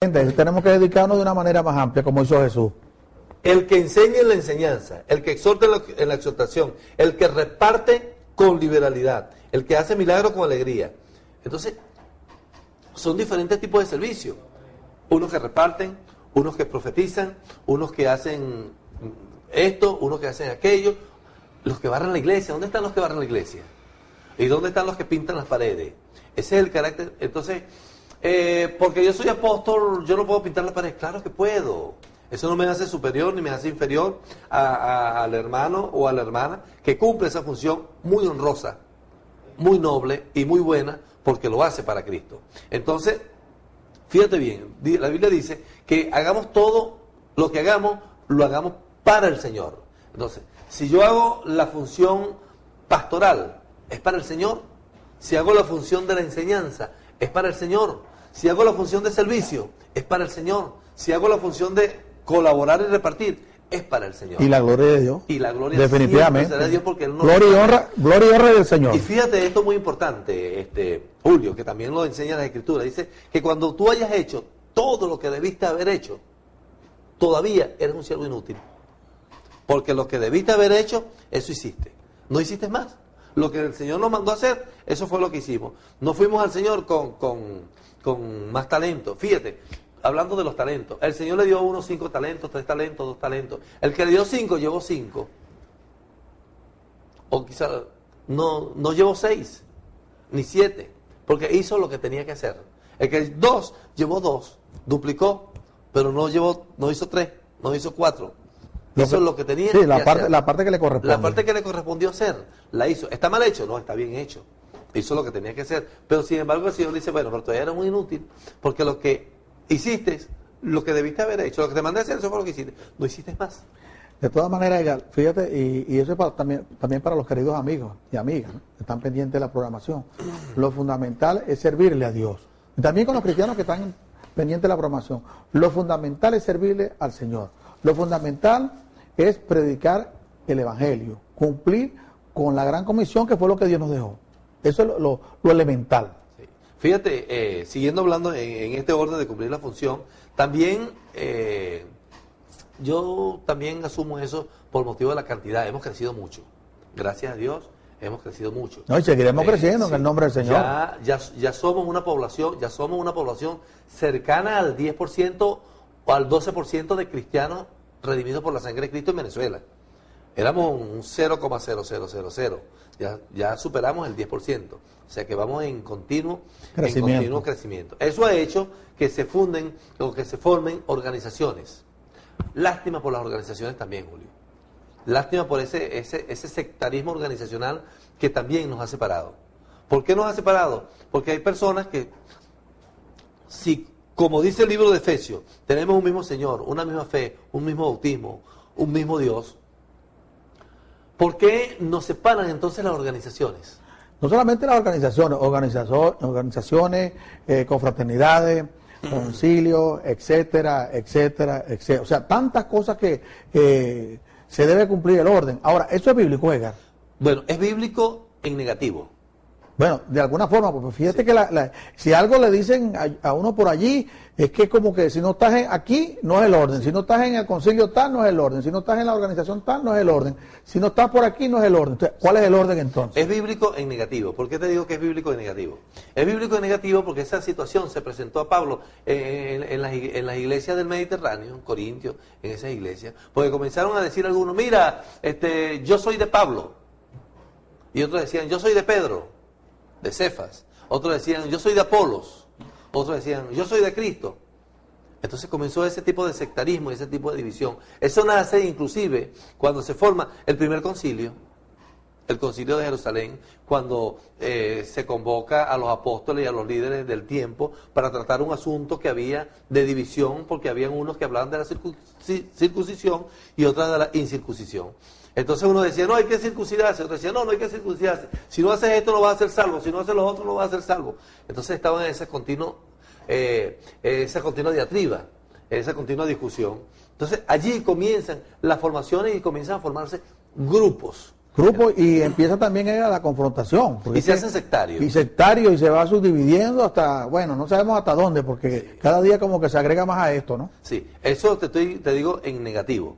Tenemos que dedicarnos de una manera más amplia, como hizo Jesús. El que enseña en la enseñanza, el que exhorta en la exhortación, el que reparte con liberalidad, el que hace milagros con alegría. Entonces, son diferentes tipos de servicio. Unos que reparten, unos que profetizan, unos que hacen esto, unos que hacen aquello. Los que barren la iglesia, ¿dónde están los que barren la iglesia? ¿Y dónde están los que pintan las paredes? Ese es el carácter. Entonces, porque yo soy apóstol, yo no puedo pintar las paredes. Claro que puedo. Eso no me hace superior ni me hace inferior al hermano o a la hermana que cumple esa función muy honrosa, muy noble y muy buena, porque lo hace para Cristo. Entonces, fíjate bien, la Biblia dice que hagamos todo lo que hagamos, lo hagamos para el Señor. Entonces, si yo hago la función pastoral, es para el Señor. Si hago la función de la enseñanza, es para el Señor. Si hago la función de servicio, es para el Señor. Si hago la función de colaborar y repartir, es para el Señor. Y la gloria de Dios. Y la gloria definitivamente será de Dios, porque Él no gloria y honra del Señor. Y fíjate, esto es muy importante, Julio, que también lo enseña la Escritura. Dice que cuando tú hayas hecho todo lo que debiste haber hecho, todavía eres un siervo inútil. Porque lo que debiste haber hecho, eso hiciste. No hiciste más. Lo que el Señor nos mandó a hacer, eso fue lo que hicimos. No fuimos al Señor con más talento. Fíjate, hablando de los talentos, el Señor le dio a uno 5 talentos, 3 talentos, 2 talentos. El que le dio 5, llevó 5. O quizá no llevó 6, ni 7, porque hizo lo que tenía que hacer. El que 2, llevó 2, duplicó, pero no hizo 3, no hizo 4. Hizo lo que tenía que hacer. La parte que le corresponde. La parte que le correspondió hacer, la hizo. ¿Está mal hecho? No, está bien hecho. Hizo lo que tenía que hacer. Pero sin embargo el Señor dice, bueno, pero todavía era muy inútil, porque lo que hiciste, lo que debiste haber hecho, lo que te mandé a hacer, eso fue lo que hiciste. No hiciste más. De todas maneras, Edgar, fíjate, y eso es también para los queridos amigos y amigas, ¿no?, que están pendientes de la programación. Lo fundamental es servirle a Dios. Y también con los cristianos que están pendientes de la programación. Lo fundamental es servirle al Señor. Lo fundamental es predicar el Evangelio, cumplir con la gran comisión que fue lo que Dios nos dejó. Eso es lo elemental. Sí. Fíjate, siguiendo hablando en este orden de cumplir la función, también yo también asumo eso por motivo de la cantidad. Hemos crecido mucho. Gracias a Dios, hemos crecido mucho. No, y seguiremos creciendo en el nombre del Señor. Ya somos una población cercana al 10% o al 12% de cristianos redimidos por la sangre de Cristo en Venezuela. Éramos un 0,0000. Ya superamos el 10%. O sea que vamos en continuo crecimiento. Eso ha hecho que se funden o que se formen organizaciones. Lástima por las organizaciones también, Julio. Lástima por ese sectarismo organizacional que también nos ha separado. ¿Por qué nos ha separado? Porque hay personas que, si, como dice el libro de Efesios, tenemos un mismo Señor, una misma fe, un mismo bautismo, un mismo Dios, ¿por qué nos separan entonces las organizaciones? No solamente las organizaciones, confraternidades, concilios, etcétera. O sea, tantas cosas que se debe cumplir el orden. Ahora, ¿eso es bíblico, Edgar? Bueno, es bíblico en negativo. Bueno, de alguna forma, porque fíjate que si algo le dicen a uno por allí, es que como que si no estás aquí, no es el orden. Si no estás en el concilio tal, no es el orden. Si no estás en la organización tal, no es el orden. Si no estás por aquí, no es el orden. Entonces, ¿cuál es el orden entonces? Es bíblico en negativo. ¿Por qué te digo que es bíblico en negativo? Es bíblico en negativo porque esa situación se presentó a Pablo en las iglesias del Mediterráneo, en Corintios, en esas iglesias, porque comenzaron a decir algunos, mira, yo soy de Pablo. Y otros decían, yo soy de Pedro, de Cefas. Otros decían, yo soy de Apolos. Otros decían, yo soy de Cristo. Entonces comenzó ese tipo de sectarismo, ese tipo de división. Eso nace inclusive cuando se forma el primer concilio, el concilio de Jerusalén, cuando se convoca a los apóstoles y a los líderes del tiempo para tratar un asunto que había de división, porque habían unos que hablaban de la circuncisión y otros de la incircuncisión. Entonces uno decía, no, hay que circuncidarse. Otro decía, no hay que circuncidarse. Si no haces esto no vas a ser salvo. Si no haces lo otro no vas a ser salvo. Entonces estaban en esa continua diatriba, esa continua discusión. Entonces allí comienzan las formaciones y comienzan a formarse grupos Grupo, y empieza también a la confrontación. Y se hacen sectarios. Y sectarios, y se va subdividiendo hasta, bueno, no sabemos hasta dónde, porque cada día como que se agrega más a esto, ¿no? Sí, eso te digo en negativo.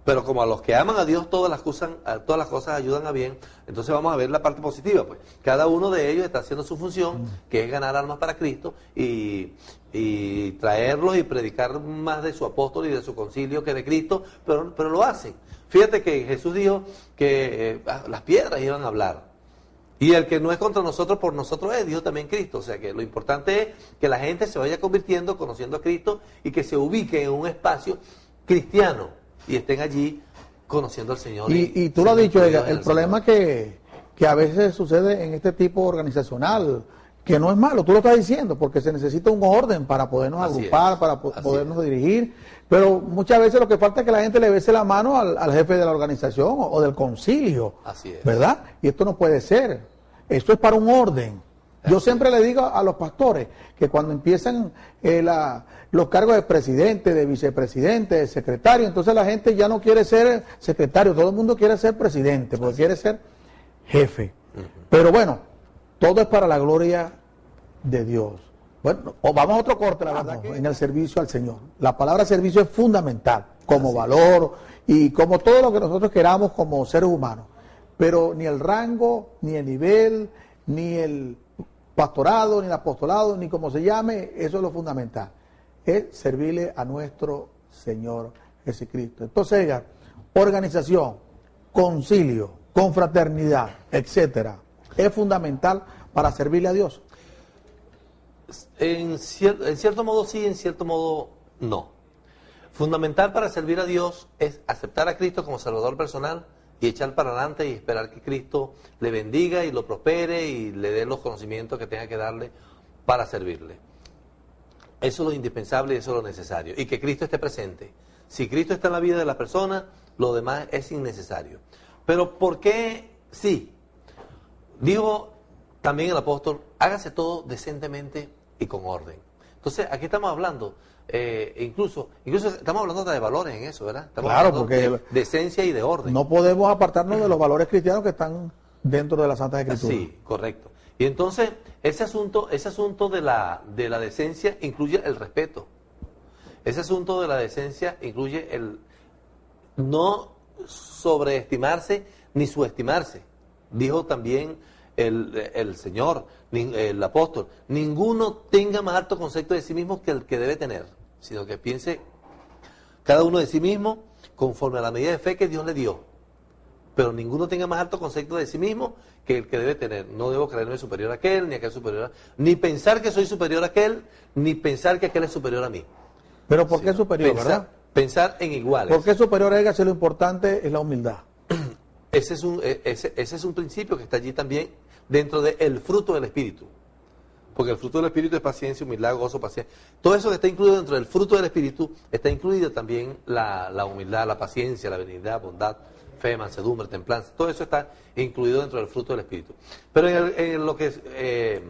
Pero como a los que aman a Dios todas las cosas ayudan a bien, entonces vamos a ver la parte positiva, pues. Cada uno de ellos está haciendo su función, que es ganar almas para Cristo y traerlos y predicar más de su apóstol y de su concilio que de Cristo, pero lo hacen. Fíjate que Jesús dijo que las piedras iban a hablar. Y el que no es contra nosotros, por nosotros es, dijo también Cristo. O sea que lo importante es que la gente se vaya convirtiendo, conociendo a Cristo, y que se ubique en un espacio cristiano y estén allí conociendo al Señor. Y tú lo has dicho, Edgar, el problema que a veces sucede en este tipo organizacional, que no es malo, tú lo estás diciendo, porque se necesita un orden para podernos agrupar, para podernos dirigir, pero muchas veces lo que falta es que la gente le bese la mano al jefe de la organización o del concilio, Así es. ¿verdad? Y esto no puede ser, esto es para un orden. Yo siempre le digo a los pastores que cuando empiezan los cargos de presidente, de vicepresidente, de secretario, entonces la gente ya no quiere ser secretario, todo el mundo quiere ser presidente, porque quiere ser jefe. Pero bueno, todo es para la gloria de Dios. Bueno, vamos a otro corte, la verdad, en el servicio al Señor. La palabra servicio es fundamental, como valor y como todo lo que nosotros queramos como seres humanos. Pero ni el rango, ni el nivel, ni el pastorado, ni el apostolado, ni como se llame, eso es lo fundamental. Es servirle a nuestro Señor Jesucristo. Entonces, Edgar, organización, concilio, confraternidad, etcétera, es fundamental para servirle a Dios. En cierto modo sí, en cierto modo no. Fundamental para servir a Dios es aceptar a Cristo como Salvador personal y echar para adelante y esperar que Cristo le bendiga y lo prospere y le dé los conocimientos que tenga que darle para servirle. Eso es lo indispensable y eso es lo necesario. Y que Cristo esté presente. Si Cristo está en la vida de la persona, lo demás es innecesario. Pero ¿por qué sí? Dijo también el apóstol, hágase todo decentemente y con orden. Entonces, aquí estamos hablando, incluso estamos hablando hasta de valores en eso, ¿verdad? Estamos claro, hablando porque de esencia y de orden. No podemos apartarnos de los valores cristianos que están dentro de la Santa Escritura. Sí, correcto. Y entonces, ese asunto de la decencia incluye el respeto. Ese asunto de la decencia incluye el no sobreestimarse ni subestimarse. Dijo también el Señor, el apóstol, ninguno tenga más alto concepto de sí mismo que el que debe tener, sino que piense cada uno de sí mismo conforme a la medida de fe que Dios le dio. Pero ninguno tenga más alto concepto de sí mismo que el que debe tener. No debo creerme superior a aquel, ni aquel superior ni pensar que soy superior a aquel, ni pensar que aquel es superior a mí. Pero ¿por qué es superior, verdad? Pensar en iguales. ¿Por qué es superior, Edgar, si lo importante es la humildad? Ese es un principio que está allí también dentro del fruto del Espíritu. Porque el fruto del Espíritu es paciencia, humildad, gozo, paciencia. Todo eso que está incluido dentro del fruto del Espíritu, está incluido también la humildad, la paciencia, la benignidad, bondad, fe, mansedumbre, templanza. Todo eso está incluido dentro del fruto del Espíritu. Pero en lo que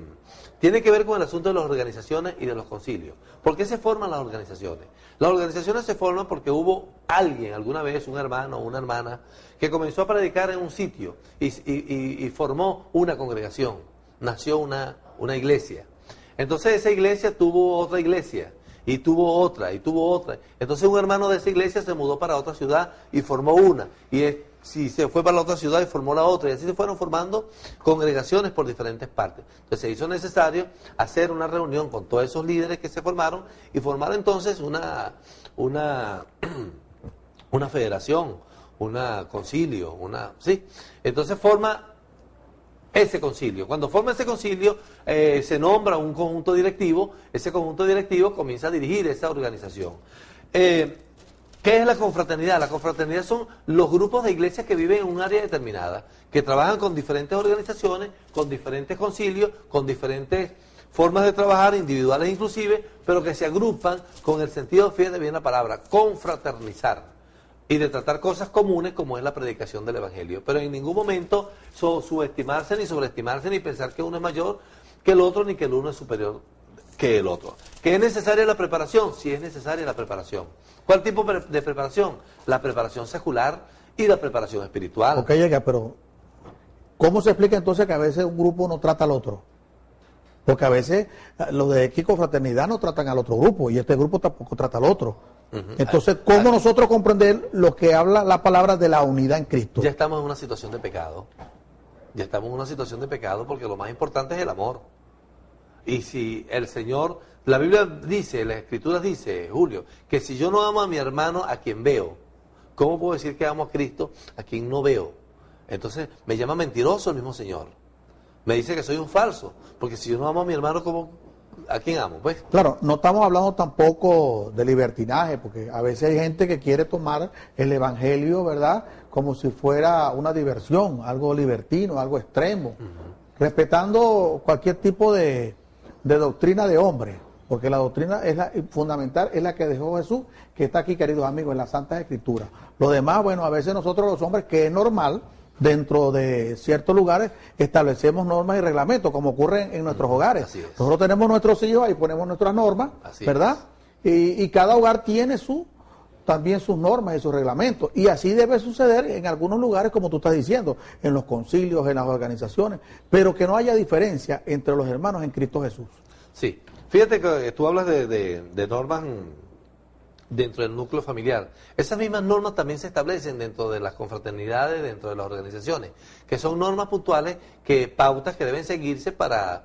tiene que ver con el asunto de las organizaciones y de los concilios. ¿Por qué se forman las organizaciones? Las organizaciones se forman porque hubo alguien, alguna vez, un hermano o una hermana, que comenzó a predicar en un sitio y formó una congregación, nació una iglesia. Entonces esa iglesia tuvo otra iglesia, y tuvo otra, y tuvo otra. Entonces un hermano de esa iglesia se mudó para otra ciudad y formó una, y si se fue para la otra ciudad y formó la otra, y así se fueron formando congregaciones por diferentes partes. Entonces se hizo necesario hacer una reunión con todos esos líderes que se formaron y formar entonces una federación, un concilio, ¿sí? Entonces forma ese concilio. Cuando forma ese concilio, se nombra un conjunto directivo, ese conjunto directivo comienza a dirigir esa organización. ¿Qué es la confraternidad? La confraternidad son los grupos de iglesias que viven en un área determinada, que trabajan con diferentes organizaciones, con diferentes concilios, con diferentes formas de trabajar, individuales inclusive, pero que se agrupan con el sentido, fíjate bien la palabra, confraternizar, y de tratar cosas comunes como es la predicación del Evangelio. Pero en ningún momento subestimarse ni sobreestimarse, ni pensar que uno es mayor que el otro, ni que el uno es superior que el otro. ¿Que es necesaria la preparación? Sí, es necesaria la preparación. ¿Cuál tipo de preparación? La preparación secular y la preparación espiritual. Ok, llega, pero ¿cómo se explica entonces que a veces un grupo no trata al otro? Porque a veces los de X confraternidad no tratan al otro grupo y este grupo tampoco trata al otro. Entonces, ¿cómo nosotros comprender lo que habla la palabra de la unidad en Cristo? Ya estamos en una situación de pecado. Ya estamos en una situación de pecado porque lo más importante es el amor. Y si el Señor, la Biblia dice, las Escrituras dice, Julio, que si yo no amo a mi hermano a quien veo, ¿cómo puedo decir que amo a Cristo a quien no veo? Entonces me llama mentiroso el mismo Señor. Me dice que soy un falso, porque si yo no amo a mi hermano, ¿a quién amo? Pues Claro, no estamos hablando tampoco de libertinaje, porque a veces hay gente que quiere tomar el evangelio, ¿verdad?, como si fuera una diversión, algo libertino, algo extremo, respetando cualquier tipo de doctrina de hombre, porque la doctrina es la fundamental, es la que dejó Jesús, que está aquí, queridos amigos, en las Santas Escrituras. Lo demás, bueno, a veces nosotros los hombres, que es normal, dentro de ciertos lugares establecemos normas y reglamentos, como ocurre en nuestros hogares. Así es. Nosotros tenemos nuestros hijos, ahí ponemos nuestras normas, Así ¿verdad? Y cada hogar tiene también sus normas y sus reglamentos. Y así debe suceder en algunos lugares, como tú estás diciendo, en los concilios, en las organizaciones, pero que no haya diferencia entre los hermanos en Cristo Jesús. sí. Fíjate que tú hablas de normas dentro del núcleo familiar. Esas mismas normas también se establecen dentro de las confraternidades, dentro de las organizaciones, que son normas puntuales, pautas que deben seguirse para